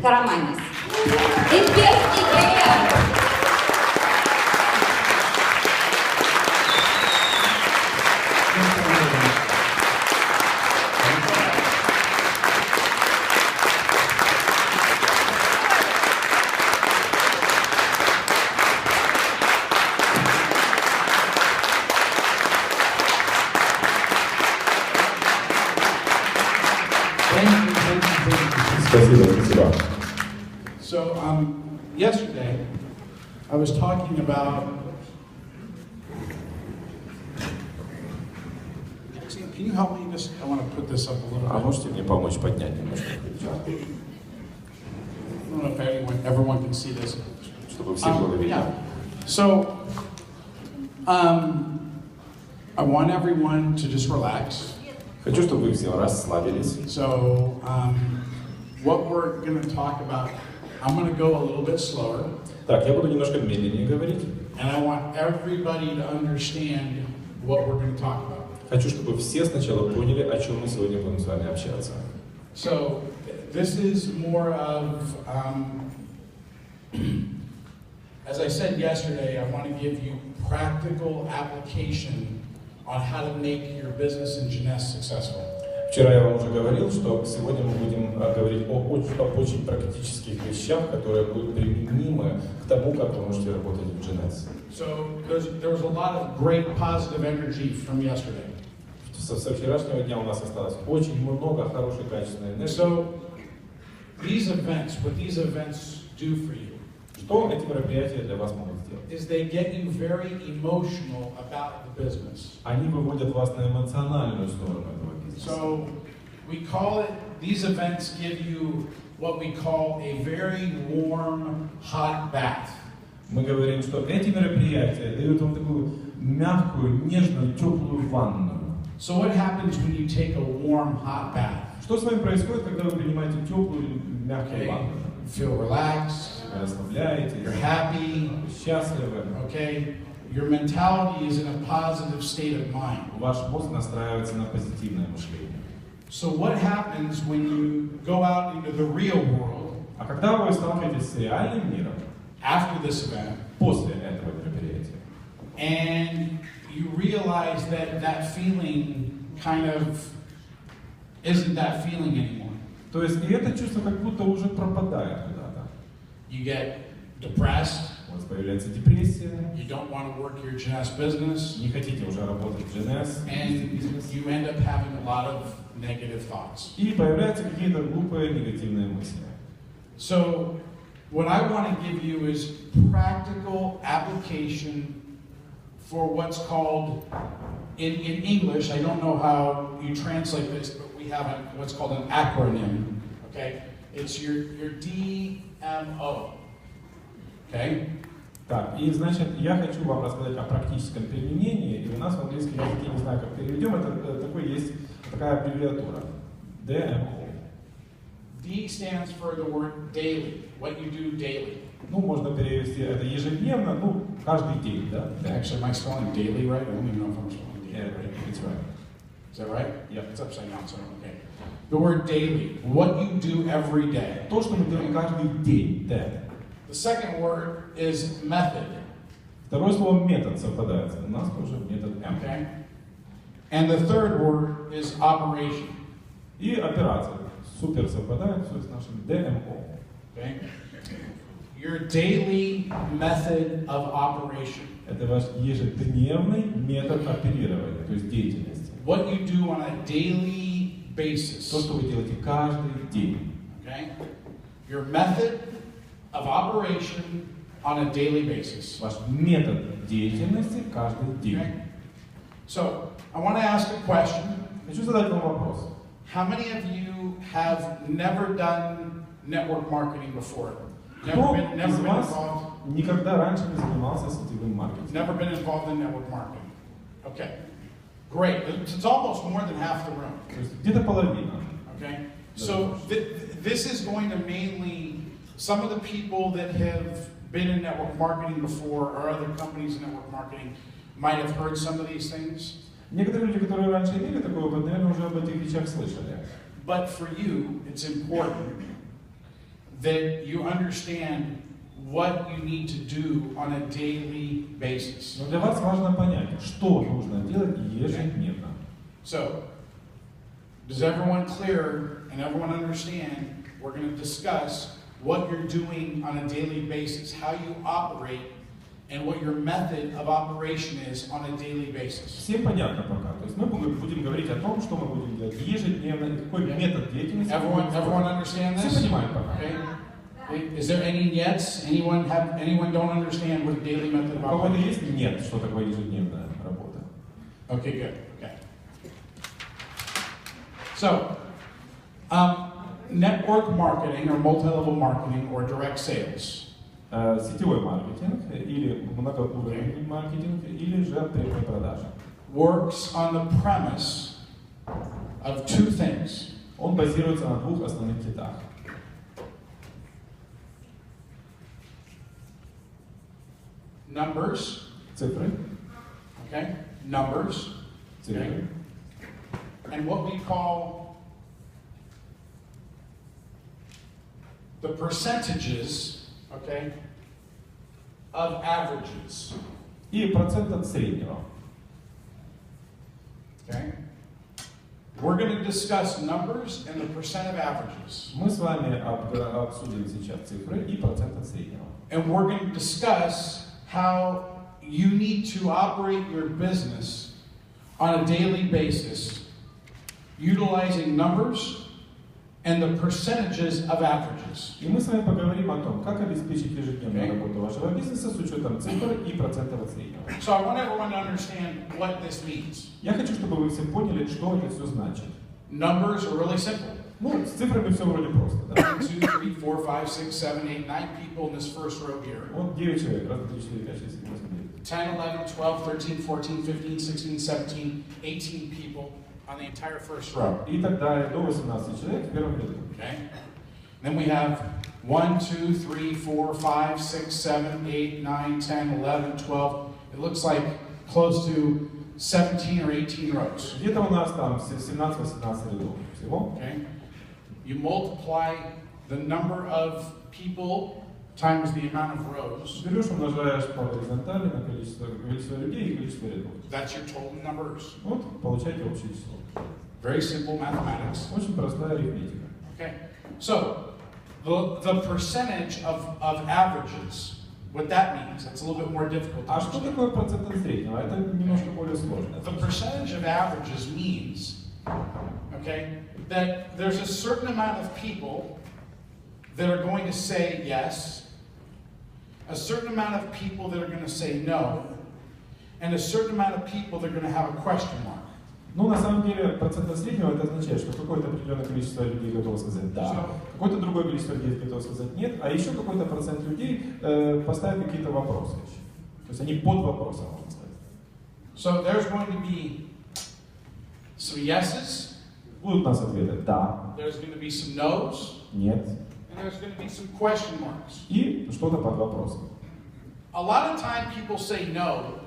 Караманиса. Имперский бриллиант. So yesterday I was talking about. Can you help me? Just I want to put this up a little bit. Можете мне помочь поднять немножко? I don't know if everyone can see this. Чтобы все было видно. Yeah. So I want everyone to just relax. Хочу, чтобы вы все расслабились. So what we're going to talk about, I'm going to go a little bit slower. Так, я буду немножко медленнее говорить. And I want everybody to understand what we're going to talk about. Хочу, чтобы все сначала поняли, о чем мы сегодня будем с вами общаться. So this is more of, as I said yesterday, I want to give you practical application on how to make your business in Jeunesse successful. Вчера я вам уже говорил, что сегодня мы будем говорить об очень практических вещах, которые будут применимы к тому, как вы можете работать в Jeunesse. So there was a lot of great positive energy from yesterday. Со вчерашнего дня у нас осталось очень много хорошей качественной энергии. So these events, what these events do for you, что эти мероприятия для вас могут сделать? Is they get you very emotional about the business. Они выводят вас на эмоциональную сторону этого бизнеса. So we call it, these events give you what we call a very warm, hot bath. Мы говорим, что эти мероприятия дают вам такую мягкую, нежную, теплую ванну. So what happens when you take a warm, hot bath? Что с вами происходит, когда вы принимаете теплую, мягкую ванну? You feel relaxed. Вы расслабляетесь. You're happy. Счастливы. Okay. Your mentality is in a positive state of mind. Ваш мозг настраивается на позитивное мышление. So what happens when you go out into the real world? А когда вы сталкиваетесь с реальным миром? After this event. После этого мероприятия. And you realize that that feeling kind of isn't that feeling anymore. То есть и это чувство как будто уже пропадает куда-то. You get depressed. У вас появляется депрессия. You don't want to work your Jeunesse business. Не хотите уже работать в Jeunesse. And you end up having a lot of negative thoughts. И появляются какие-то глупые негативные мысли. So what I want to give you is practical application for what's called, in English, I don't know how you translate this, but we have what's called an acronym, okay? It's your DMO, okay? Так, и значит, я хочу вам рассказать о практическом применении, и у нас в английском языке, не знаю, как переведем, это такой есть такая аббревиатура, DMO. D stands for the word daily, what you do daily. Ну, можно перевести это ежедневно, ну, каждый день, да? Actually, am I spelling daily right? I don't even know if I'm spelling daily right. It's right. Is that right? Yeah. It's upside down, so okay. The word daily, what you do every day. То, что мы делаем каждый день, да. The second word is method. Второе слово метод совпадает. У нас тоже метод M. Okay. And the third word is operation. И операция. Супер совпадает все с нашим DMO. Okay. Your daily method of operation. Это ваш ежедневный метод оперирования, то есть деятельности. What you do on a daily basis. То, что вы делаете каждый день. Okay. Your method of operation on a daily basis. Ваш метод деятельности каждый день. Okay. So, I want to ask a question. Хочу задать вам вопрос. How many of you have never done network marketing before? Кто Never been из вас involved? никогда раньше не занимался сетевым маркетингом? Never been involved in network marketing. Okay. Great. It's almost more than half the room. То есть где-то половина. Okay. So this is going to mainly some of the people that have been in network marketing before or other companies in network marketing might have heard some of these things. Некоторые люди, которые раньше имели такой опыт, наверное, уже об этих вещах слышали. But for you, it's important. that you understand what you need to do on a daily basis. Но для вас важно понять, что нужно делать ежедневно. So, does everyone clear and everyone understand? We're going to discuss what you're doing on a daily basis, how you operate, and what your method of operation is on a daily basis. Всем понятно пока. То есть мы будем говорить о том, что мы будем делать ежедневно, и какой метод деятельности. Everyone understand this? Все понимают пока. Okay. Is there any yets? Anyone don't understand what daily method of У кого-то operation? есть нет, что такое ежедневная работа? Okay, good. Okay. So, network marketing or multi-level marketing or direct sales. Сетевой маркетинг или многоуровневый маркетинг или же прямые продажи. Works on the premise of two things. Он базируется на двух основных китах. Numbers. Цифры. Okay. Numbers. Цифры. And what we call the percentages, okay, of averages. И процент от среднего. Okay. We're going to discuss numbers and the percent of averages. Мы с вами обсудим сейчас цифры и процент от среднего. And we're going to discuss how you need to operate your business on a daily basis, utilizing numbers and the percentages of averages. И мы с вами поговорим о том, как обеспечить ежедневную работу вашего бизнеса с учетом цифр и процентов от среднего. So I want everyone to understand what this means. Я хочу, чтобы вы все поняли, что это все значит. Numbers are really simple. Ну, с цифрами все вроде просто, да? 1, 2, 3, 4, 5, 6, 7, 8, 9 people in this first row here. Вот 9 человек, раз, 2, 3, 4, 5, 6, 7, 8, 9. 10, 11, 12, 13, 14, 15, 16, 17, 18 people on the entire first row. И так далее, до 18 человек в первом ряду. Okay? Then we have 1, 2, 3, 4, 5, 6, 7, 8, 9, 10, 11, 12. It looks like close to 17 or 18 rows. Где-то у нас там 17-18 рядов всего. Okay? You multiply the number of people times the amount of rows. Берешь, умножаешь по горизонтали на количество людей и количество рядов. That's your total numbers. Вот, получаете общее число. Very simple mathematics. Очень простая арифметика. Okay? So, the percentage of averages, what that means, it's a little bit more difficult to А что understand. такое процент от среднего? Это немножко более сложно. The percentage of averages means, okay, that there's a certain amount of people that are going to say yes, a certain amount of people that are going to say no, and a certain amount of people that are going to have a question mark. Ну, на самом деле, процент от среднего это означает, что какое-то определенное количество людей готово сказать «да», какое-то другое количество людей готово сказать «нет», а еще какой-то процент людей поставят какие-то вопросы. То есть они под вопросом, можно сказать. So there's going to be some yeses, Будут у нас ответы «да», there's going to be some no's, «нет» and there's going to be some question marks. и что-то под вопросом. A lot of time people say no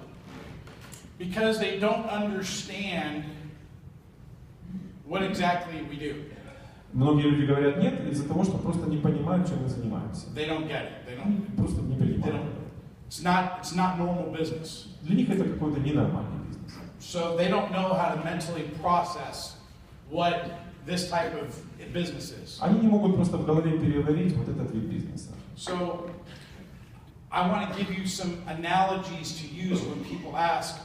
because they don't understand what exactly we do. Многие люди говорят «нет» из-за того, что просто не понимают, чем мы занимаемся. They don't get it. They don't. Просто не They понимают. don't. It's not normal business. Для них это какой-то ненормальный бизнес. So they don't know how to mentally process what this type of business is. Они не могут просто в голове переварить вот этот вид бизнеса. So I want to give you some analogies to use when people ask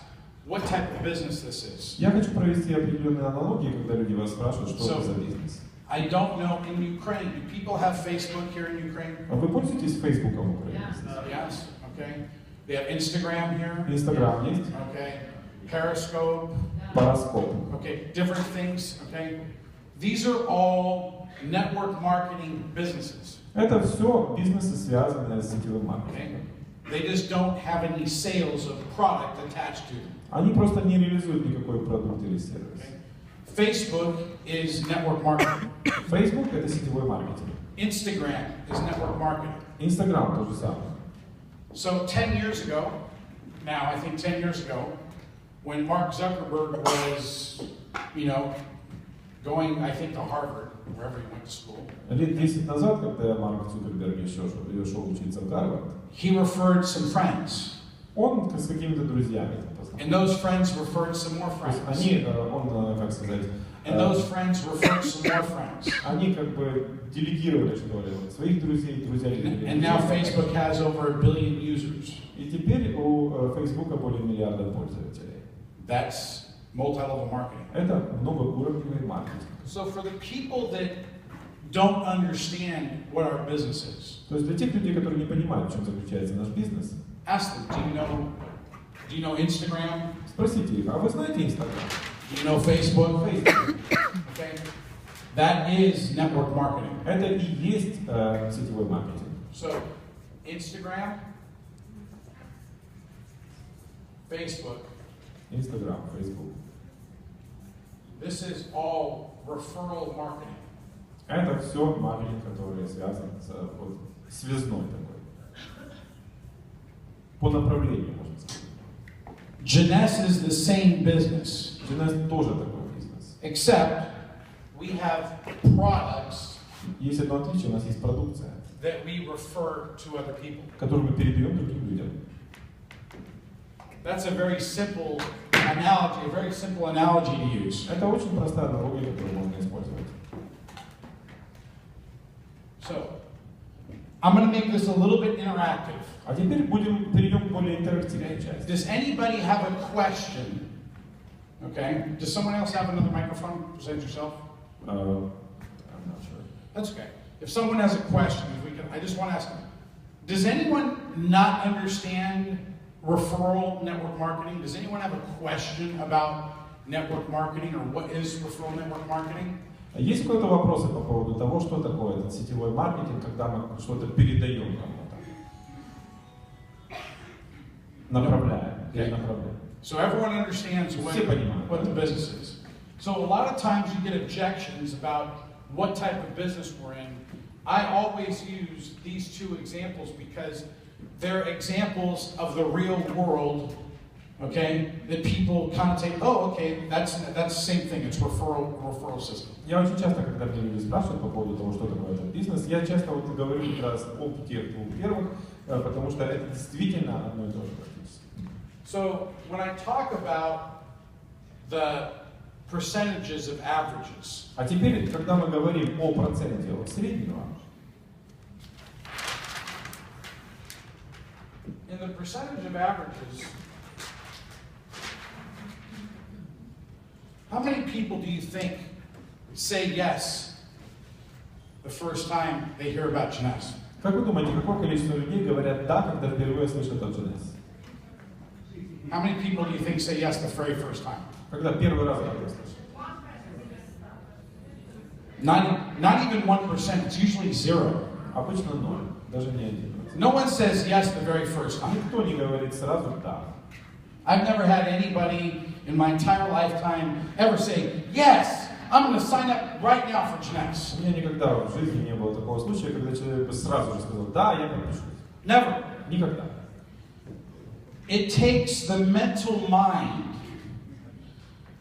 what type of business this is. Я хочу провести определенные аналогии, когда люди вас спрашивают, что So, это за бизнес. I don't know in Ukraine. Do people have Facebook here in Ukraine? А вы пользуетесь Фейсбуком в Украине? Yes. Okay. They have Instagram here. Инстаграм есть? Okay. Periscope. Параскоп. Okay. Different things. Okay. These are all network marketing businesses. Это все бизнесы, связанные с сетевым Okay. маркетингом. They just don't have any sales of product attached to them. Они просто не реализуют никакой продукт или сервис. Okay. Facebook is network marketing. Facebook это сетевой маркетинг. Instagram is network marketing. Инстаграм то же самое. So 10 years ago, now I think 10 years ago, when Mark Zuckerberg was, going, I think, to Harvard, wherever he went to school. Лет 10 назад, когда Марк Цукерберг еще шел учиться в Гарвард, he referred some friends. Он с какими-то друзьями And those friends referred some more friends. Он, как сказать, and those friends referred some more friends. Они как бы делегировали, что ли, своих друзей, And now Facebook has over 1 billion users. И теперь у Фейсбука более миллиарда пользователей. That's multi-level marketing. Это многоуровневый маркетинг. So for the people that don't understand what our business is. То есть для тех людей, которые не понимают, в чем заключается наш бизнес, ask them, do you know Instagram? Спросите их, а вы знаете Instagram? Do you know Facebook? Okay. That is network marketing. Это и есть сетевой маркетинг. So, Instagram, Facebook. Instagram, Facebook. This is all referral marketing. Это все маркетинг, который связан с вот, связной такой. По направлению, можно сказать. Jeunesse is the same business. Jeunesse тоже такой бизнес. Except we have products. Есть одно отличие, у нас есть продукция, that we refer to other people. Которую мы передаем другим людям. That's a very simple analogy to use. Это очень простая аналогия, которую можно использовать. So, I'm going to make this a little bit interactive. А теперь перейдем к более интерактивной части. Does anybody have a question? Okay. Does someone else have another microphone? Present yourself. I'm not sure. That's okay. If someone has a question, I just want to ask them. Does anyone not understand referral network marketing? Does anyone have a question about network marketing or what is referral network marketing? Есть какие-то вопросы по поводу того, что такое этот сетевой маркетинг, когда мы что-то передаем кому-то? Направляем. Перенаправляем. So everyone understands what the business is. So a lot of times you get objections about what type of business we're in. I always use these two examples because they're examples of the real world, okay, that people connotate, oh, okay, that's the same thing, it's referral system. Я очень часто, когда мне люди спрашивают по поводу того, что такое этот бизнес, я часто вот говорю как раз об тех двух первых, потому что это действительно одно и то же практически. So when I talk about the percentages of averages. А теперь, когда мы говорим о проценте от среднего, in the percentage of averages, how many people do you think say yes the first time they hear about Jeunesse? Как вы думаете, какое количество людей говорят «да», когда впервые слышат о Jeunesse? How many people do you think say yes the very first time? Когда первый раз это слышат? Not even 1%, it's usually 0. Обычно 0, даже не 1%. No one says yes the very first time. Никто не говорит сразу «да». I've never had anybody in my entire lifetime ever say, yes, I'm going to sign up right now for Jeunesse. У меня никогда в жизни не было такого случая, когда человек бы сразу же сказал «да, я подпишусь». Never. Никогда. It takes the mental mind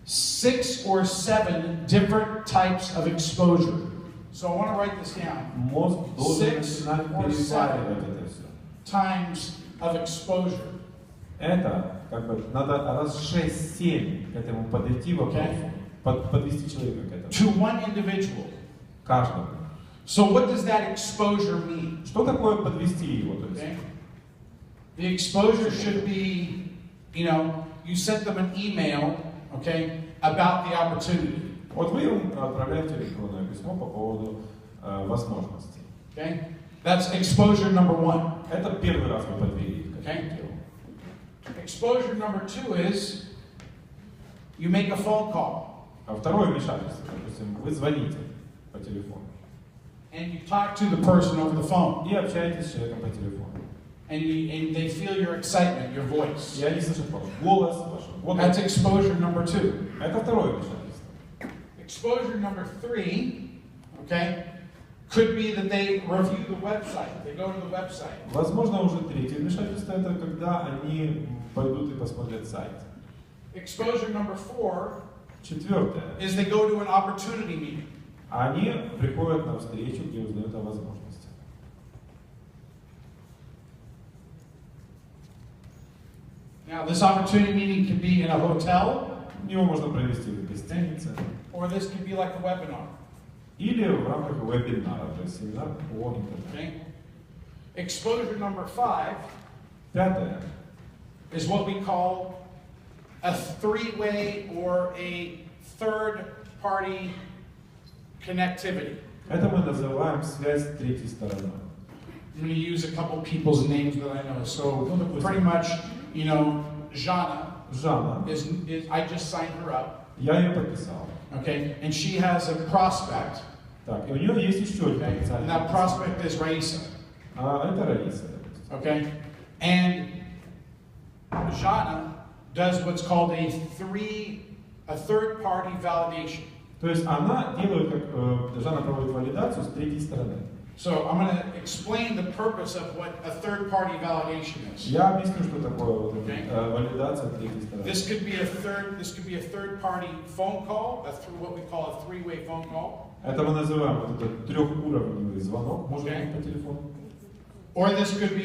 6 or 7 different types of exposure. So I want to write this down. Мозг должен 6 начинать or 7 переваривать это все. times of exposure. Это как бы надо раз 6-7 к этому подойти вопросу, подвести человека к этому. To one individual. Каждому. So what does that exposure mean? Что такое подвести его? То есть? Okay. The exposure should be, you sent them an email, okay, about the opportunity. Вот вы им отправляете электронное письмо по поводу возможностей. Okay? That's exposure number 1. Это первый раз вы подвели к этому Okay. делу. Exposure number 2 is you make a phone call. А второе вмешательство, допустим, вы звоните по телефону. And you talk to the person over the phone. И общаетесь с человеком по телефону. And they feel your excitement, your voice. И они слышат ваш голос, ваш голос. That's exposure number 2. Это второе вмешательство. Exposure number 3, okay, could be that they review the website. They go to the website. Возможно, уже третье вмешательство, это когда они пойдут и посмотрят сайт. Exposure number 4 Четвертое. is they go to an opportunity meeting. Они приходят на встречу, где узнают о возможности. Now, this opportunity meeting can be in a hotel, Его можно провести в гостинице or this can be like a webinar. или в рамках вебинара, то есть семинар по интернету. Okay? Exposure number 5 Пятое. is what we call a three-way or a third-party connectivity. Это мы называем связь третьей стороной. I'm going to use a couple people's names that I know. So pretty much, you know, Jana Жанна, is I just signed her up. я ее подписал. Okay, and she has a prospect. Так, и у нее есть еще один Okay, and that prospect is Raisa. А это Раиса. Okay, and Jana does what's called a third-party validation. То есть она делает, как Жанна проводит валидацию с третьей стороны. So I'm going to explain the purpose of what a third-party validation is. Я объясню, что такое вот Okay. валидация третьей стороны. This could be a third-party phone call, what we call a three-way phone call. Это мы называем вот этот трехуровневый звонок, может быть Okay. по телефону. Or this could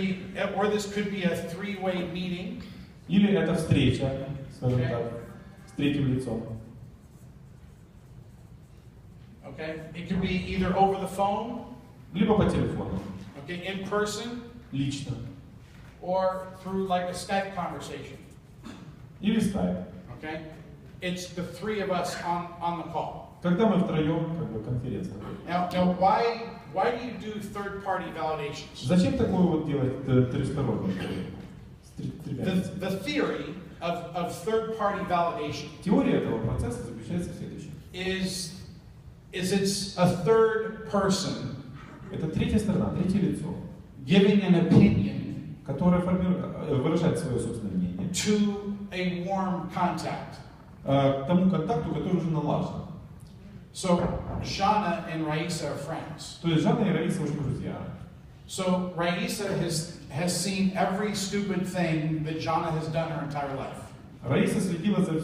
be a three-way meeting. Или это встреча, скажем Okay. так, с третьим лицом. Okay, it could be either over the phone, Либо по телефону, okay, in person, лично. or through like a Skype conversation. Или скайп. Okay, it's the three of us on the call. Когда мы втроем, как бы конференция. Now why do you do third-party validations? Зачем такое вот делать трехстороннее? The theory of third-party validation Теория этого процесса заключается в следующем. is it's a third person Это третья сторона, третье лицо, giving an opinion которое выражает свое собственное мнение to a warm contact. к тому контакту, который уже налажен. So Jana and Raisa are friends. То есть Жанна и Раиса уже друзья. So Raisa has seen every stupid thing that Jana has done her entire life. Раиса следила за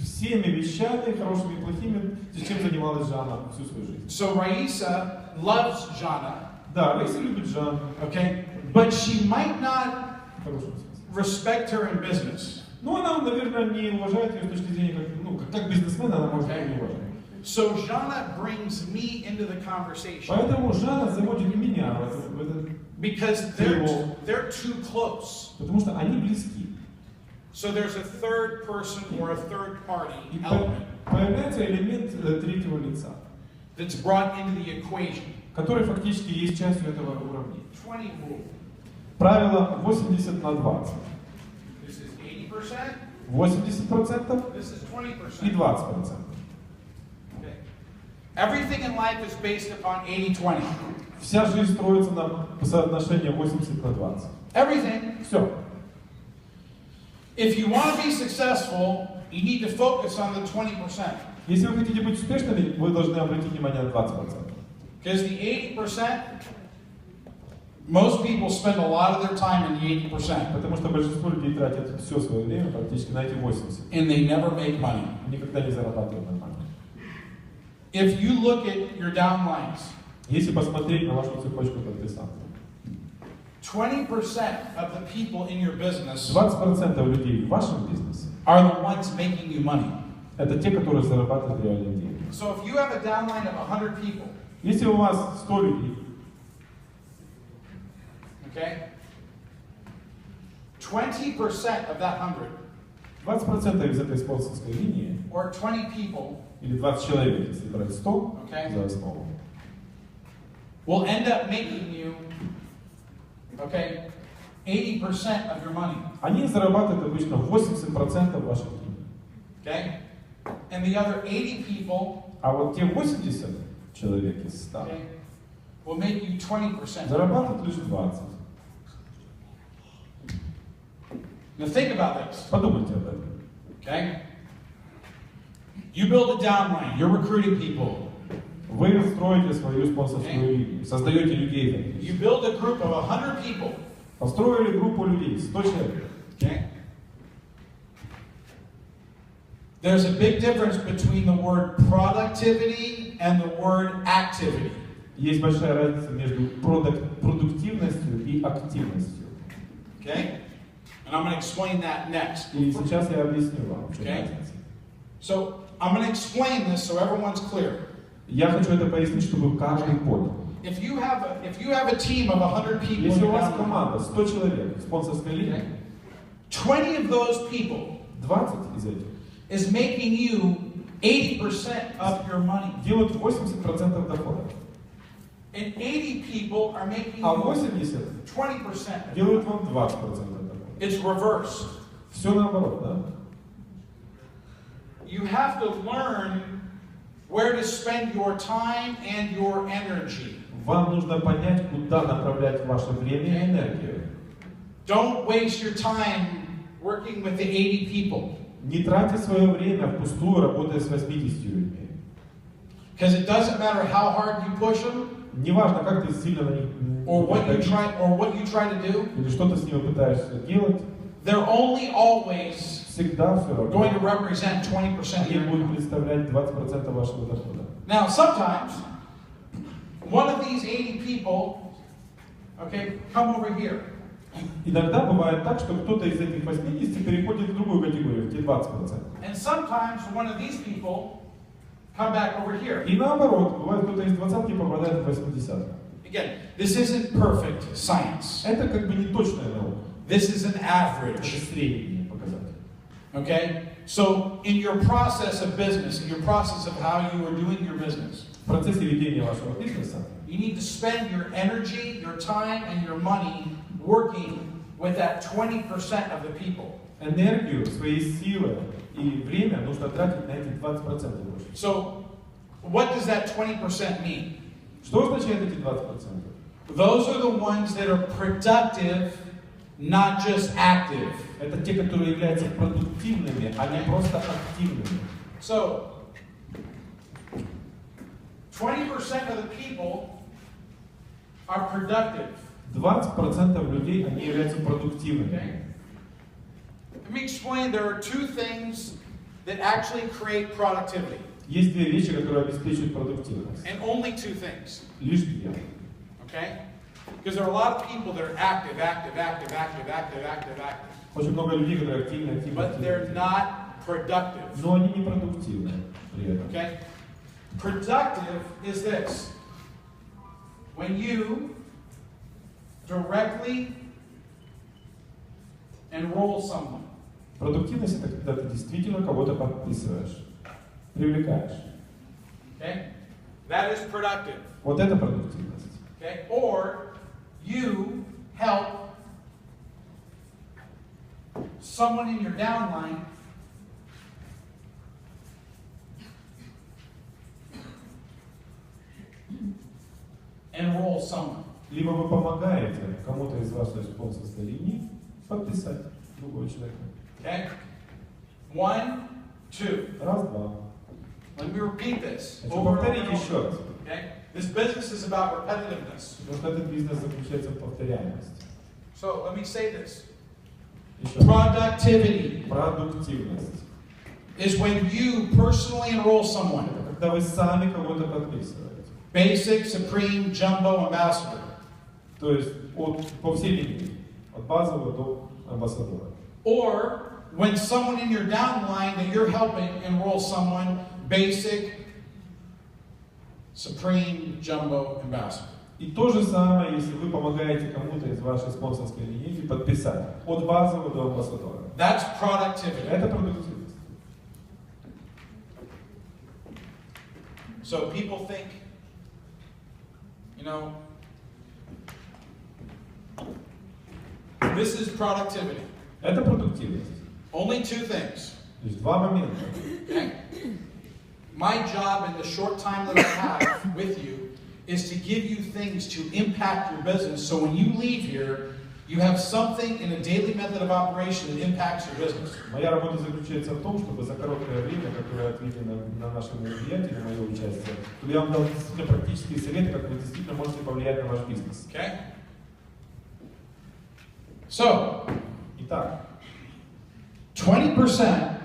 всеми вещами, хорошими и плохими, чем занималась Жанна всю свою жизнь. So Raisa loves Jana, Да, Раиса любит Жанну. okay, but she might not В хорошем смысле. respect her in business. Ну, она, наверное, не уважает ее с точки зрения, как бизнесмена, она может ее не уважать. So Jana brings me into the conversation Поэтому Жанна заводит меня в этот, because they're too close. потому что они близки. So there's a third person or a third party И element появляется элемент третьего лица, that's brought into the equation. который фактически есть частью этого уравнения. 20 rule. Правило 80 на 20. This is 80%. 80% This is и 20%. 20%. Okay. Everything in life is based upon 80-20. Вся жизнь строится на соотношении 80 на 20. Everything. Все. If you want to be successful, you need to focus on the 20%. Если вы хотите быть успешными, вы должны обратить внимание на 20%. Because the 80%, most people spend a lot of their time in the 80%. Потому что большинство людей тратят все свое время практически на эти 80. And they never make money. Никогда не зарабатывают нормально. If you look at your downlines, Если посмотреть на вашу цепочку подписанных, 20% of the people in your business 20% людей в вашем бизнесе are the ones making you money. это те, которые зарабатывают реальные деньги. So if you have a downline of 100 people, Если у вас 100 людей, okay, 20% of that 100, 20% из этой спонсорской линии, or 20 people, или 20 человек, если брать 100 Okay. за основу, will end up making you, okay, 80% of your money, они зарабатывают обычно 80% ваших денег. okay? And the other 80 people, А вот те 80 человек из 100 okay, will make you 20%. зарабатывают лишь 20. Now think about this, Подумайте об этом. okay? You build a downline, you're recruiting people. Вы строите свою спонсорскую линию, создаете людей. You build a group of 100 people, Построили группу людей, 100 человек. okay? There's a big difference between the word productivity and the word activity. Есть большая разница между продуктивностью и активностью. Okay? And I'm going to explain that next. И сейчас я объясню вам, в чем Okay? разница. So I'm going to explain this so everyone's clear. Я хочу это пояснить, чтобы каждый понял. If you have a team of 100 people, Если у вас команда 100 человек, спонсорская линия, 20 of those people 20 из этих is making you 80% of your money. делают 80% дохода. And 80 people are making А you 80 20%. делают вам 20% дохода. It's reversed. Все наоборот, да? You have to learn where to spend your time and your energy. Вам нужно понять, куда направлять ваше время и энергию. Don't waste your time working with the 80 people. Не тратьте свое время впустую, работая с 80 людьми. Because it doesn't matter how hard you push them, Неважно, как ты сильно на них or what you try to do, или что ты с ними пытаешься делать, they're only always всегда все going to равно. represent 20% of Они your будут income. представлять 20% вашего дохода. Now, sometimes one of these 80 people, okay, come over here. Иногда бывает так, что кто-то из этих 80 переходит в другую категорию, в те 20%. And sometimes one of these people come back over here. И наоборот, бывает кто-то из 20 попадает в 80. Again, this isn't perfect science. Это как бы не точная наука. This is an Это average. средний показатель. Okay? So, in your process of business, in your process of how you are doing your business, В процессе ведения вашего бизнеса you need to spend your energy, your time, and your money working with that 20% of the people. энергию, свои силы и время нужно тратить на эти 20% больше. So, what does that 20% mean? Что означает эти 20%? Those are the ones that are productive, not just active. Это те, которые являются продуктивными, а не просто активными. So, 20% of the people are productive. 20% людей, они являются продуктивными. Okay? Let me explain. There are two things that actually create productivity. Есть две вещи, которые обеспечивают продуктивность. And only two things. Лишь две. Okay? Because there are a lot of people that are active. Очень много людей, которые активны. But they're not productive. Но они не продуктивны при этом. Okay? Productive is this. When you directly enroll someone. Продуктивность — это когда ты действительно кого-то подписываешь, привлекаешь. Okay? That is productive. Вот это продуктивность. Okay? Or you help someone in your downline enroll someone. Либо вы помогаете кому-то из вашей спонсорской линии подписать другого человека. Okay? 1, 2. Раз, два. Let me repeat this. Хочу Over and повторить over and еще over. раз. Okay? This business is about repetitiveness. Потому что этот бизнес заключается в повторяемости. So let me say this. Еще раз. Productivity Продуктивность. is when you personally enroll someone. Это когда вы сами кого-то подписываете. Basic, Supreme, Jumbo, Ambassador. То есть по всей линии. От базового до амбассадора. Or when someone in your downline that you're helping enroll someone, Basic, Supreme, Jumbo, Ambassador. И то же самое, если вы помогаете кому-то из вашей спонсорской линейки подписать от базового до амбассадора. That's productivity. Это продуктивность. So people think, you know, this is productivity. Это продуктивность. Only two things. То есть два момента. Okay? My job in the short time that I have with you is to give you things to impact your business. So when you leave here, you have something in a daily method of operation that impacts your business. Моя работа заключается в том, чтобы за короткое время, которое отведено на нашем мероприятии, на мое участие, чтобы я вам дал действительно практические советы, как вы действительно можете повлиять на ваш бизнес. Okay? So, Итак, 20%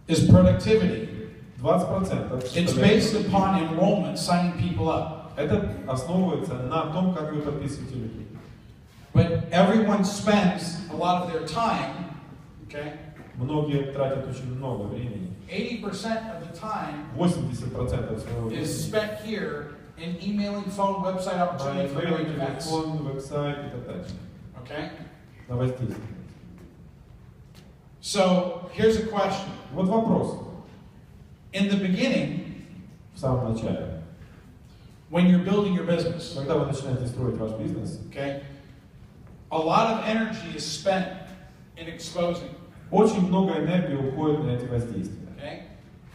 is productivity. 20% It's based upon enrollment, signing people up. Это основывается на том, как вы подписываете людей. But everyone spends a lot of their time, okay? Многие тратят очень много времени. 80% of the time 80% своего времени. is spent here in emailing, phone, website opportunity for Email, great events. телефон, веб-сайт и так далее. Okay? На воздействие. So here's a question. Вот вопрос. In the beginning, В самом начале, when you're building your business, когда вы начинаете строить ваш бизнес, okay, a lot of energy is spent in exposing. очень много энергии уходит на эти воздействия. Okay?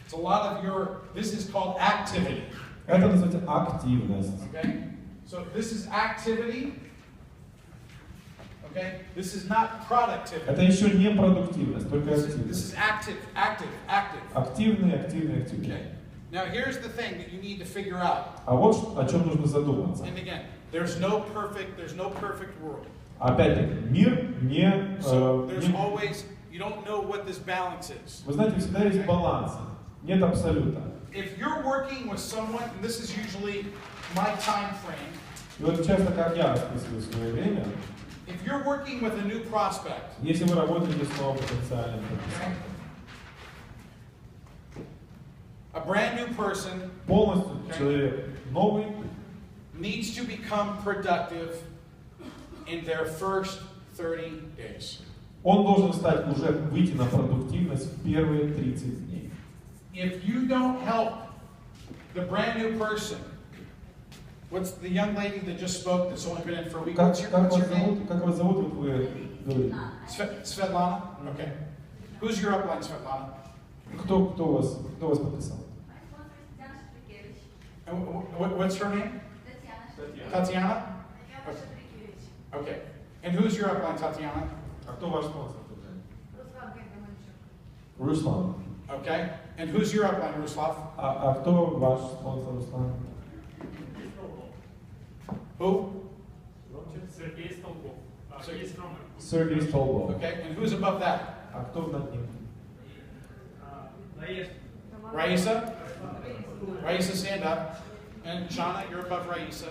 It's a lot of this is called activity. Это называется активность. Okay? So this is activity. Okay? This is not productivity. Это еще не продуктивность, только This активность. is active. Активный. Okay. Now here's the thing that you need to figure out. А вот о чем нужно задуматься. And again, there's no perfect world. Опять-таки, мир не... So there's always, you don't know what this balance is. Вы знаете, всегда есть баланс, нет абсолюта. If you're working with someone, and this is usually my time frame, И вот часто, как я расписываю свое время, if you're working with a new prospect, если вы работаете с новым потенциальным потенциалом, a brand new person полностью человек новый needs to become productive in their first 30 days. он должен стать уже выйти на продуктивность в первые 30 дней. If you don't help the brand new person, what's the young lady that just spoke that's only been in for a week? What's your name? Как вас зовут, вот вы говорите? Svetlana? Okay. Who's your upline, Svetlana? Кто вас подписал? And what's her name? Tatiana? Okay. And who's your upline, Tatiana? А кто ваш спонсор? Руслан. Okay. And who's your upline, Ruslav? А кто ваш спонсор, Руслан? Who? Сергей Столбов. Okay. And who's above that? А кто над ним? Raisa? Raisa, stand up. And Shana, you're above Raisa.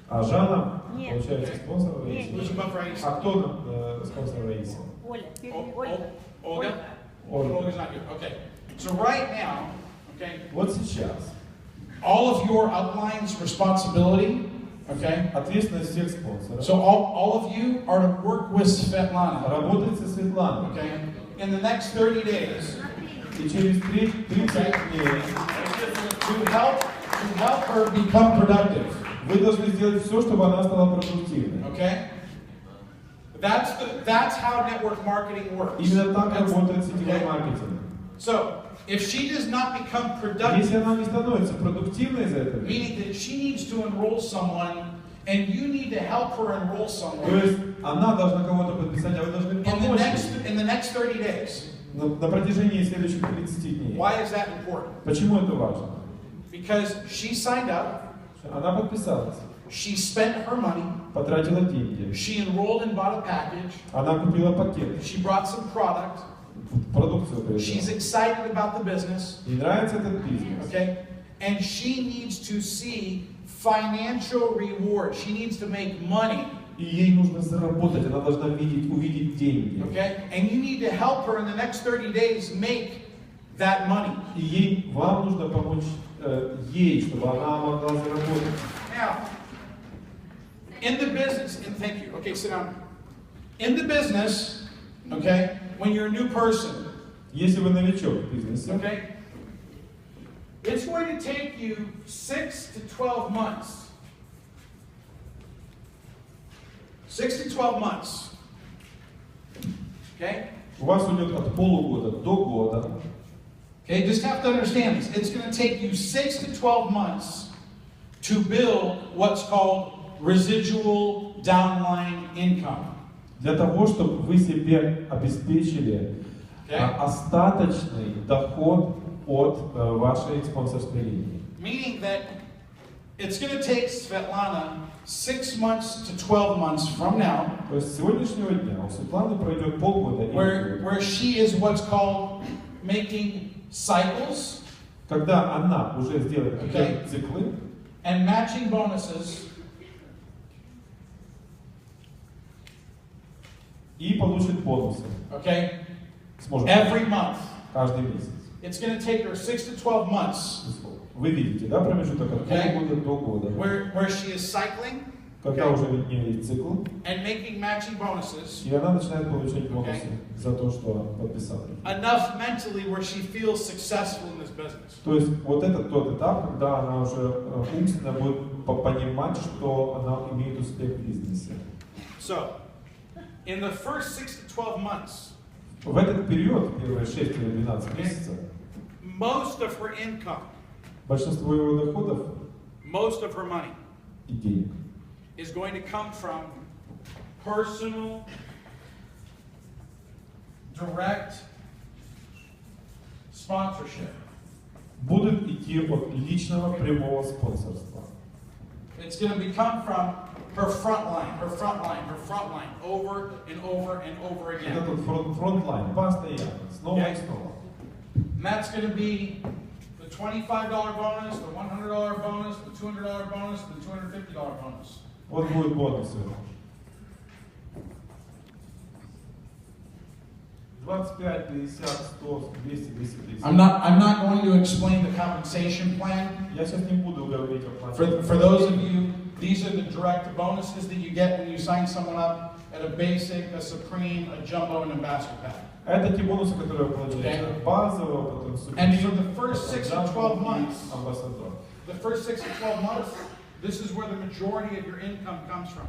А Жанна, Нет. получается, спонсор Who's Раисы. above Raisa? А кто спонсор Раисы? Оля. Olga? Ольга. Olga's not here. Okay. So right now, okay, Вот сейчас all of your upline's responsibility, okay? ответственность всех спонсоров. So all of you are to work with Svetlana, Работать со Светланой. okay? In the next 30 days, И через 30 дней to help her become productive, вы должны сделать все, чтобы она стала продуктивной. okay? That's how network marketing works. Именно так работает сетевой Okay? маркетинг. So if she does not become Если productive, она не становится продуктивной из-за этого, meaning that she needs to enroll someone and you need to help her enroll то someone есть она должна кого-то подписать, а вы должны помочь ей in the next 30 days. на протяжении следующих 30 дней. Why is that important? Почему это важно? Because she signed up, Она подписалась, she spent her money, потратила деньги, she enrolled and bought a package, она купила пакет, she brought some product, продукцию she's привезла. excited about the business, Ей нравится этот бизнес. okay? And she needs to see financial reward. She needs to make money, И ей нужно заработать, она должна увидеть деньги. okay? And you need to help her in the next 30 days make that money. И вам нужно помочь ей, чтобы она могла заработать. Now, in the business, and thank you, okay, sit down. In the business, okay, when you're a new person, Если вы новичок в бизнесе, okay, it's going to take you 6 to 12 months. 6 to 12 months. Okay? у вас уйдет от полугода до года. Okay, just have to understand this. It's going to take you 6 to 12 months to build what's called residual downline income. Для того, чтобы вы себе обеспечили остаточный доход от вашей спонсорской линии. Meaning that it's going to take Svetlana 6 months to 12 months from now, То есть с сегодняшнего дня у Светланы пройдет полгода, where she is what's called making cycles, когда она уже сделает Okay. циклы, and matching bonuses и получит бонусы. okay, Сможет every month. каждый месяц. It's going to take her 6 to 12 months Вы видите, да, промежуток от Okay. полугода до года, where she is cycling когда Okay. уже виднее цикл, and making matching bonuses и она начинает получать бонусы Okay. за то, что подписала. enough mentally where she feels successful in this business. То есть вот это тот этап, когда она уже умственно будет понимать, что она имеет успех в бизнесе. So, in the first 6 to 12 months, В этот период, первые 6 или 12 Okay. месяцев, most of her income, большинство его доходов most of her money и денег is going to come from personal, direct sponsorship. будут идти от личного прямого спонсорства. It's going to come from her front line, over and over and over Это again. тот фронтлайн, постоянно, снова и Okay. снова. And that's going to be the $25 bonus, the $100 bonus, the $200 bonus, the $250 bonus. Вот будут бонусы. 25, 50, 100, 200, 200 тысяч. I'm not going to explain the compensation plan. Я сейчас не буду говорить о плане. For those of you, these are the direct bonuses that you get when you sign someone up at a basic, a supreme, a jumbo, and ambassador pack. Это те бонусы, которые получаются Okay. базового, потом And for the first 6 to 12 months, амбассадор. the first 6 to 12 months, this is where the majority of your income comes from.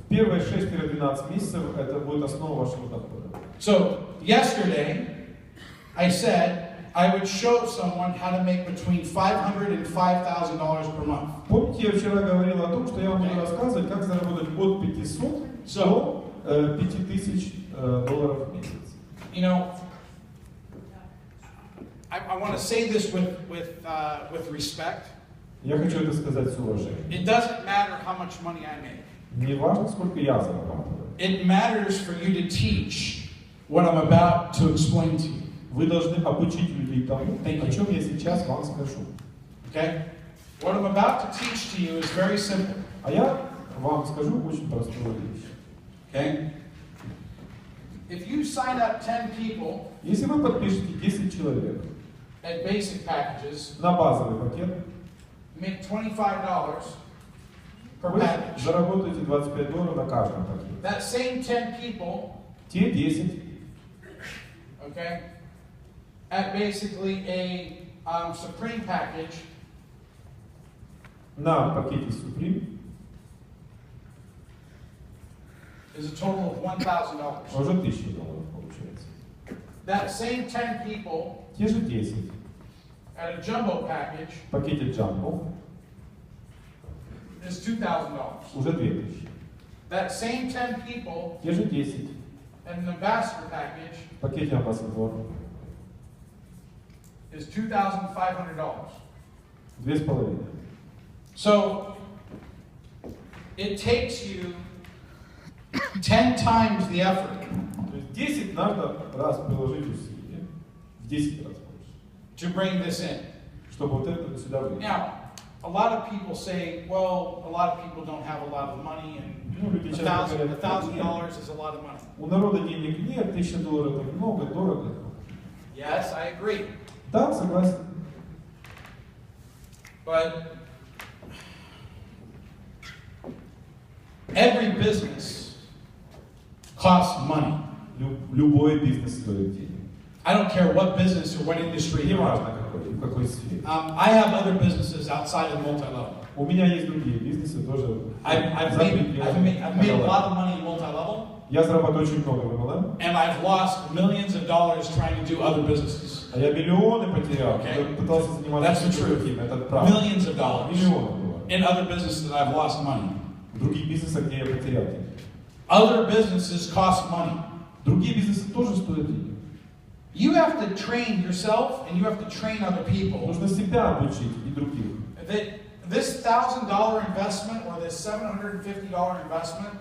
Первые 6-12 месяцев это будет основа вашего дохода. So, yesterday, I said I would show someone how to make between $500 and $5,000 per month. Помните, я вчера говорил о том, что я вам буду рассказывать, как заработать от 500 до 5000 долларов в месяц. You know, I want to say this with respect. Я хочу это сказать с уважением. It doesn't matter how much money I make. Не важно, сколько я зарабатываю. It matters for you to teach what I'm about to explain to you. Вы должны обучить людей тому, о чем я сейчас вам скажу. Okay? What I'm about to teach to you is very simple. А я вам скажу очень простую вещь. Okay? If you sign up 10 people Если вы подпишете 10 человек at basic packages, на базовый пакет, make $25 per вы package. заработаете $25 на каждом пакете. That same 10 people, Те 10 okay, at basically a supreme package, на пакете Supreme is a total of $1,000. уже $1000 получается. That same 10 people Те же 10 at a jumbo package в пакете Jumbo is $2,000. уже 2000. That same 10 people Те же 10 at an ambassador package в пакете Ambassador is $2,500. 2,5. So it takes you 10 times the effort То есть 10 надо раз приложить усилия, в 10 раз больше, to bring this in. чтобы вот это сюда выйти. Now, a lot of people say, well, a lot of people don't have a lot of money, and Ну, люди часто говорят, $1,000 is a lot of money. у народа денег нет, $1000 это много, дорого. Yes, I agree. Да, согласен. But every business costs money. Любой бизнес стоит денег. I don't care what business or what industry Не you're in. важно в какой сфере. I have other businesses outside of multi-level. У меня есть другие бизнесы тоже. I've made a lot of money in multi-level, Я зарабатываю очень много в MLM, and I've lost millions of dollars trying to do other businesses. а я миллионы потерял, Okay. когда пытался заниматься That's the truth. другим. Это правда. Millions of dollars Миллионы было. in other businesses that I've lost money. В других бизнесах, где я потерял деньги. Other businesses cost money. Другие бизнесы тоже стоят денег. You have to train yourself and you have to train other people. Нужно себя обучить и других. That this $1,000 investment or this $750 investment,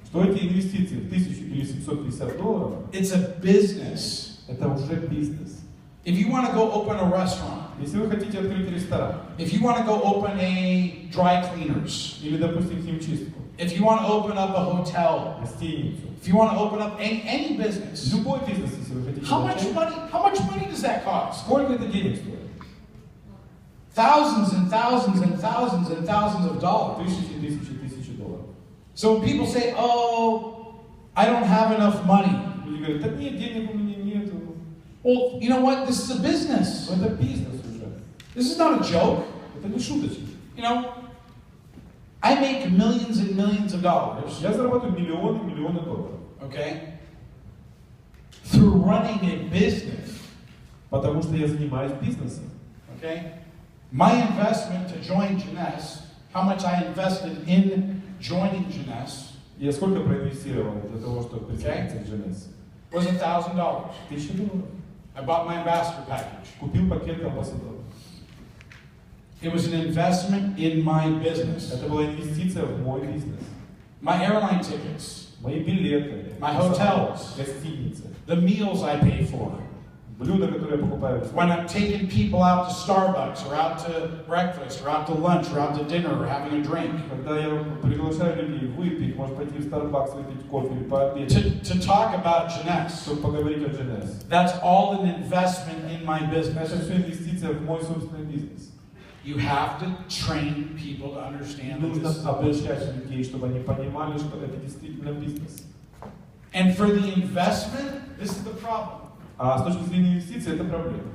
Что эти инвестиции в $1000 или $750, it's a business. это уже бизнес. If you want to go open a restaurant, Если вы хотите открыть ресторан, if you want to go open a dry cleaners, или, допустим, химчистку, if you want to open up a hotel, гостиницу, if you want to open up any business, любой бизнес, если вы хотите how much начать, money does that cost? сколько это денег стоит? Thousands and thousands and thousands and thousands of dollars. Тысячи долларов. So when people say, "Oh, I don't have enough money," Люди говорят, да нет, денег у меня нету. well, you know what? This is a business. Это бизнес уже. This is not a joke. Это не шуточки. You know, I make millions and millions of dollars, Я зарабатываю миллионы долларов. okay, through running a business, Потому что я занимаюсь бизнесом. okay? My investment to join Jeunesse, how much I invested in joining Jeunesse, Я сколько проинвестировал для того, чтобы присоединиться к Джейсону? was $1,000. $1000. I bought my ambassador package. Купил пакет амбассадоров. It was an investment in my business. Это была инвестиция в мой бизнес. My airline tickets, Мои билеты, My hotels. гостиницы, the meals I pay for. блюда, которые я покупаю. When I'm taking people out to Starbucks, or out to breakfast, or out to lunch, or out to dinner, or having a drink, Когда я приглашаю людей выпить, может пойти в Starbucks, выпить кофе или пообедать, to talk about Jeunesse, чтобы поговорить о Джейсоне. that's all an investment in my Это business. все инвестиция в мой собственный бизнес. You have to train people to understand that Нужно this is a обучать business. людей, чтобы они понимали, что это действительно бизнес. And for the investment, this is the problem. А с точки зрения инвестиций это проблема.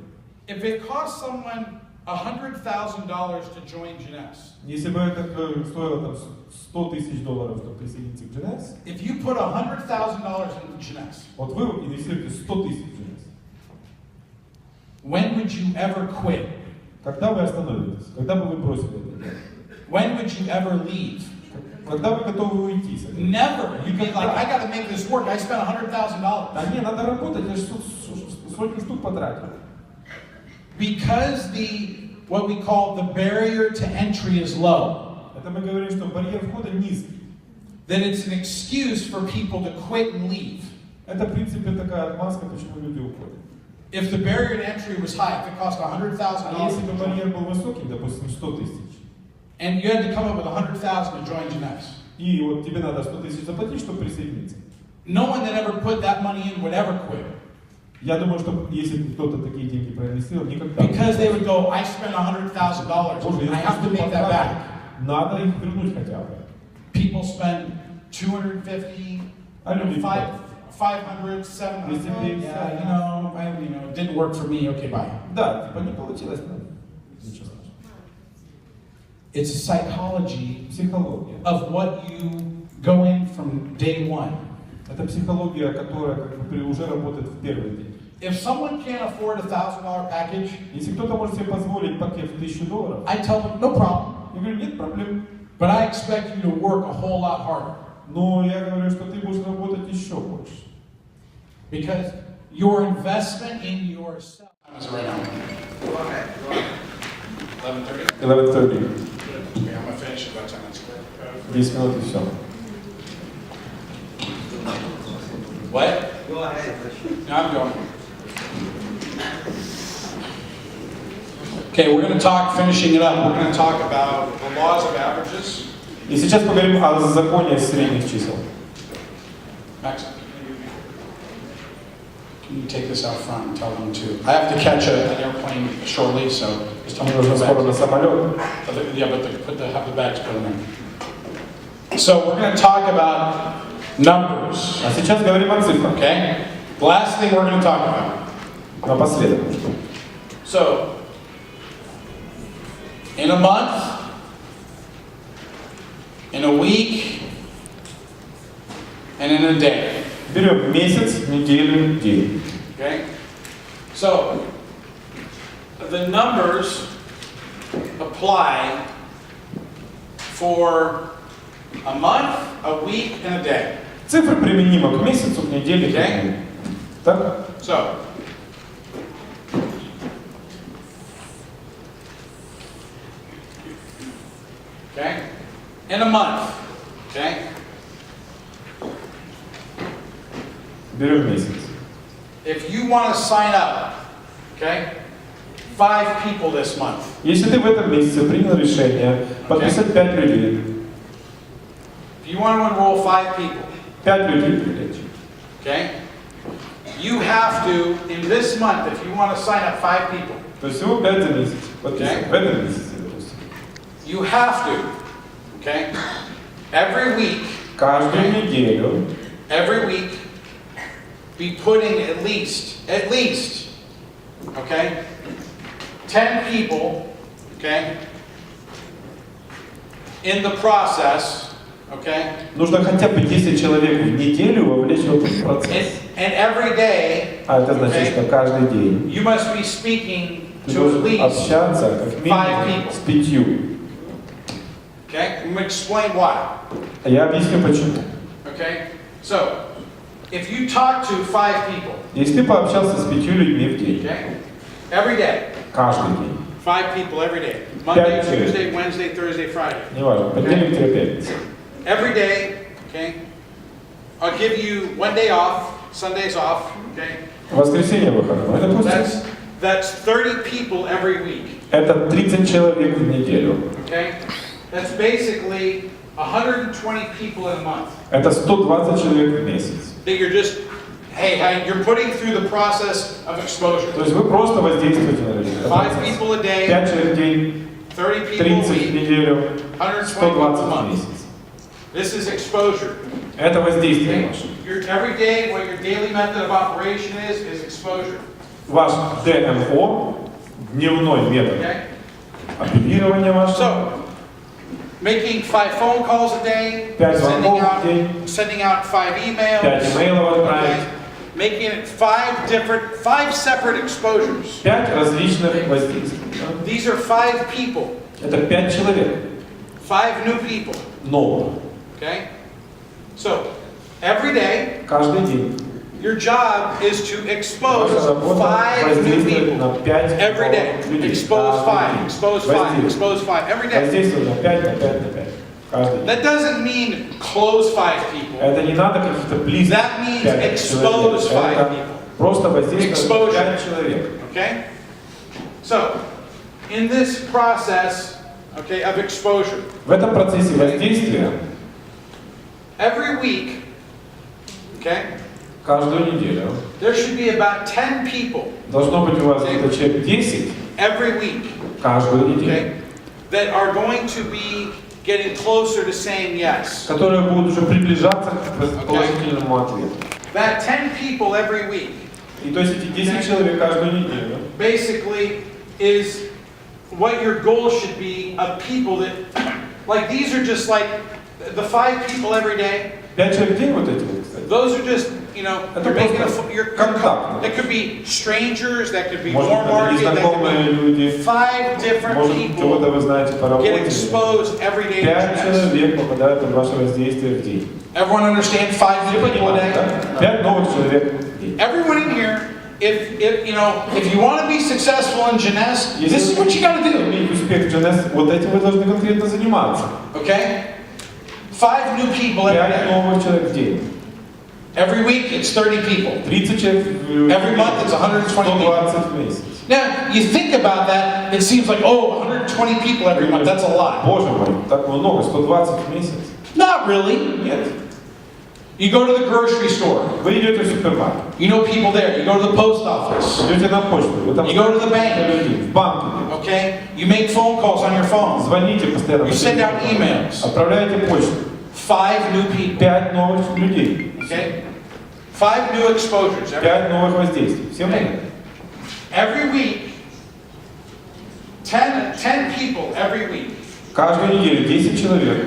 If it costs someone $100,000 to join Jeunesse, Если бы это стоило там $100 000, чтобы присоединиться к Джейсону, if you put $100,000 into Jeunesse, вот вы инвестируете $100 000 в Джейсону. when would you ever quit? Когда вы остановитесь? Когда бы вы бросили это дело? When would you ever leave? Когда вы готовы уйти с этого? Never. You'd be like, I got to make this work. I spent $100,000. Да не, надо работать, я же сотни штук потратил. Because what we call the barrier to entry is low, Это мы говорим, что барьер входа низкий. then it's an excuse for people to quit and leave. Это, в принципе, такая отмазка, почему люди уходят. If the barrier to entry was high, if it cost А если бы $100,000, барьер был высокий, допустим, 100 000, and you had to come up with $100,000 to join Jeunesse, и вот тебе надо 100 000 заплатить, чтобы присоединиться. no one that ever put that money in would ever quit. Я думаю, что если бы кто-то такие деньги проинвестировал, никогда. Because they would go, I spent $100,000. Боже, I have to make that back. Надо их вернуть хотя бы. People spend $250, I don't need 500, 700. Yeah, it didn't work for me. Okay, bye. Да, типа не получилось, но ничего страшного. It's a psychology Психология. of what you go in from day one. Это психология, которая как бы уже работает в первый день. If someone can't afford $1,000 package, Если кто-то может себе позволить пакет в $1000, I tell them, no problem. я говорю, нет проблем. But I expect you to work a whole lot harder. Но я говорю, что ты будешь работать еще больше. Because your investment in yourself. Is it right now? Go ahead. 11:30? 11:30. Okay, I'm gonna finish in about 10 minutes. 10 минут и все. What? Go ahead. No, I'm going. Okay, we're going to talk, finishing it up, we're going to talk about the laws of averages. И сейчас поговорим о законе средних чисел. Max, can you take this out front and tell them to? I have to catch an airplane shortly, so just tell me Мне to нужно go скоро на back. самолет. Yeah, but have the bags put in there. So we're going to talk about numbers, А сейчас говорим о цифрах. okay? The last thing we're going to talk about. Напоследок. So, in a month, in a week, and in a day. Берем месяц, неделю, день. Okay? So, the numbers apply for a month, a week, and a day. Цифры применимы к месяцу, к неделе, к Okay. дню. Так? So, okay? In a month, okay? Берем месяц. If you want to sign up Okay? 5 people this month. Если ты в этом месяце принял решение подписать 5 людей, If you want to enroll 5 people, 5 людей привлечь. okay? You have to, in this month, if you want to sign up 5 people, То есть всего 5 за месяц подписать. В этом месяце, допустим. you have to, okay? Every week, Каждую неделю every week, be putting at least, okay, 10 people, okay, in the process, okay, нужно хотя бы 10 человек в неделю вовлечь в этот процесс. and every day, А это значит, что каждый день you must be speaking ты to at должен least, общаться как минимум с 5. okay, I'm going to explain why, А я объясню почему. okay, so, if you talk to 5 people, Если ты пообщался с 5 людьми в день, okay, every day, каждый день, 5 people every day, Monday, 5 человек. Tuesday, Wednesday, Thursday, Friday, неважно, понедельник, пятница. every day, okay, I'll give you 1 day off, Sundays off, okay, Воскресенье выходной, допустим, that's 30 people every week, это 30 человек в неделю. okay, that's basically 120 people in a month Это 120 человек в месяц. that you're just, hey, you're putting through the process of exposure. То есть вы просто воздействуете на людей. 5 people a day, 5 человек в день, 30 people a 30 в week, неделю, 120 people a 120 в month. месяц. This is exposure. Это воздействие Okay? ваше. Every day, what your daily method of operation is exposure. Ваш ДМО, дневной метод Okay? апеллирования вашего, So, making 5 phone calls a day, 5 звонков в день, sending out 5 emails, 5 имейлов отправить, okay? Making it 5 separate exposures. 5 различных воздействий. Да? These are 5 people, Это 5 человек 5 new people. новых. Okay? So, every day, Каждый день. your job is to expose Ваша работа 5 new воздействовать на people. 5 Every day. новых людей. Expose 5, expose 5, expose 5. Every day. Воздействовать на 5, на 5, на 5. Каждый день. That doesn't mean close 5 people. Это не надо каких-то близких That means 5 expose человек. 5 Это people. просто воздействовать на Exposure. 5 человек. Okay? So, in this process, okay, of exposure, В этом процессе воздействия every week, okay, каждую неделю there should be about 10 people должно быть у вас где-то человек 10 every week, каждую неделю, okay, that are going to be getting closer to saying yes. которые будут уже приближаться к положительному ответу. That 10 people every week И то есть эти 10 человек каждую неделю basically is what your goal should be of people that, like these are just like the 5 people every day. 5 человек в день вот эти вот, кстати. Those are just, you know, Это you're making просто you're контактно. that could be strangers, that could be Может more быть, это market, that незнакомые could люди, be 5 different может кого-то people вы знаете по get работе. exposed every day to 5 this. человек попадают под ваше воздействие в день. Everyone understand 5 new people a day? 5 новых человек в день. Everyone in here, if you want to be successful in Jeunesse, this is what you got to do. Иметь успех в Jeunesse, вот этим вы должны конкретно заниматься. Okay? 5 new people every 5 day. новых человек в день. Every week it's 30 people. 30 человек Every month it's 120 people. 120 в месяц. Now, you think about that, it seems like, oh, 120 people every month, that's a lot. Боже мой, так много, 120 в месяц. Not really. Нет. You go to the grocery store, Вы идете в супермаркет, you know people there. You go to the post office, идете на почту, вы там You go to the bank. в банк идете, okay? You make phone calls on your phone. звоните постоянно, You send out emails. отправляете почту. 5 new people, 5 новых людей, okay? 5 new exposures. 5 новых воздействий. Всем понятно? Every week, 10 people every week Каждую неделю 10 человек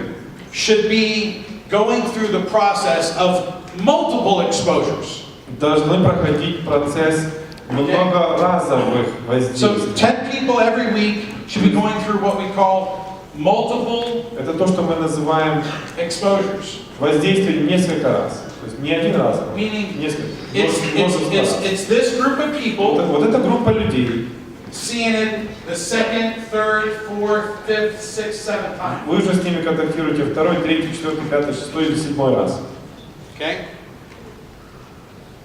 should be going through the process of multiple exposures. должны проходить процесс многоразовых So воздействий. 10 people every week should be going through what we call multiple Это то, что мы называем exposures. воздействие несколько раз. То есть не один раз, а Meaning, несколько. it's this group of people Вот эта группа людей, seeing it the second, third, fourth, fifth, sixth, seventh time. вы уже с ними контактируете второй, третий, четвертый, пятый, шестой или седьмой раз. Okay?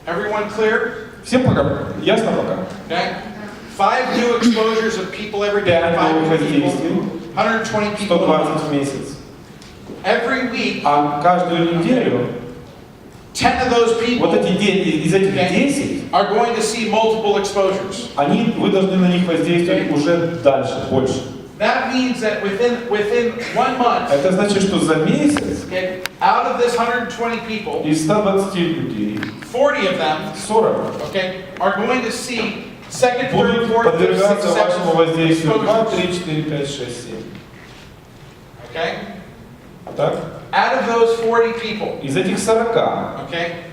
Everyone clear? Всем пока? Ясно пока? Okay? 5 new exposures of people every day. 5 5 новых new people. воздействий, 120 people a 120 month. в месяц. Every week, А каждую неделю 10 of those people вот эти из этих 10, are going to see multiple exposures. вы должны на них воздействовать уже дальше, больше. That means that within 1 month, Это значит, что за месяц okay, out of this 120 people, из 120 людей 40 of them, 40 okay, are going to see second, third, будут fourth, fifth, подвергаться sixth, вашему seventh воздействию 2, exposures. 3, 4, 5, 6, 7. Okay? Так? Out of those 40 people, Из этих 40 okay,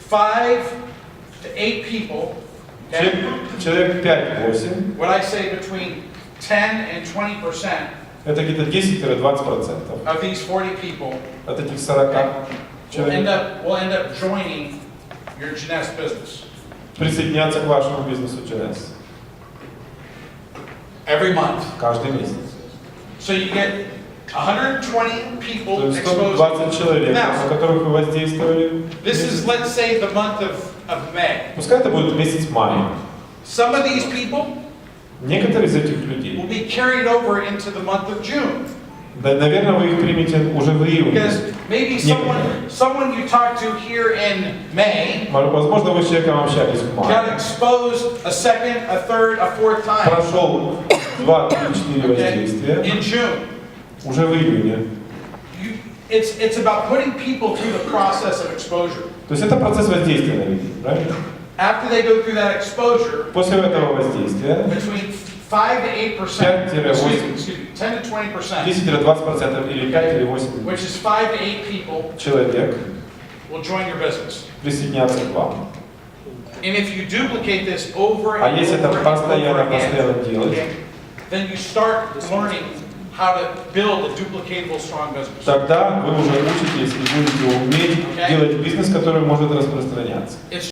5 to 8 people, okay, человек 5-8, what I say between 10 and 20% это где-то 10-20% of these 40 people от этих 40 will end человек up joining your Jeunesse business присоединятся к вашему бизнесу Jeunesse every month. каждый месяц. So you get 120 То people есть exposed. 120 человек, на Now, которых вы воздействовали. this is, let's say, the month of May. Пускай это будет месяц мая. Some of these people Некоторые из этих will людей, be carried over into the month of June. да, наверное, вы их примете уже в июне. Because maybe someone you talked to here in May Возможно, вы с человеком общались в мае. got exposed a second, a third, a fourth time, Прошел 2, 3, 4 okay, воздействия in June. уже в июне. It's about putting people through the process of exposure. То есть это процесс воздействия на людей, правильно? After they go through that exposure, После этого воздействия between 5 to 8%, 5-8. excuse me, 10 to 20%, 10-20% или 5 или 8 which is 5 to 8 people, человек will join your business. присоединятся к вам. And if you duplicate this over А and если это over and постоянно, over again, постоянно делать, okay, then you start learning how to build a duplicatable, strong business. тогда вы уже учитесь и будете уметь Okay. делать бизнес, который может распространяться. It's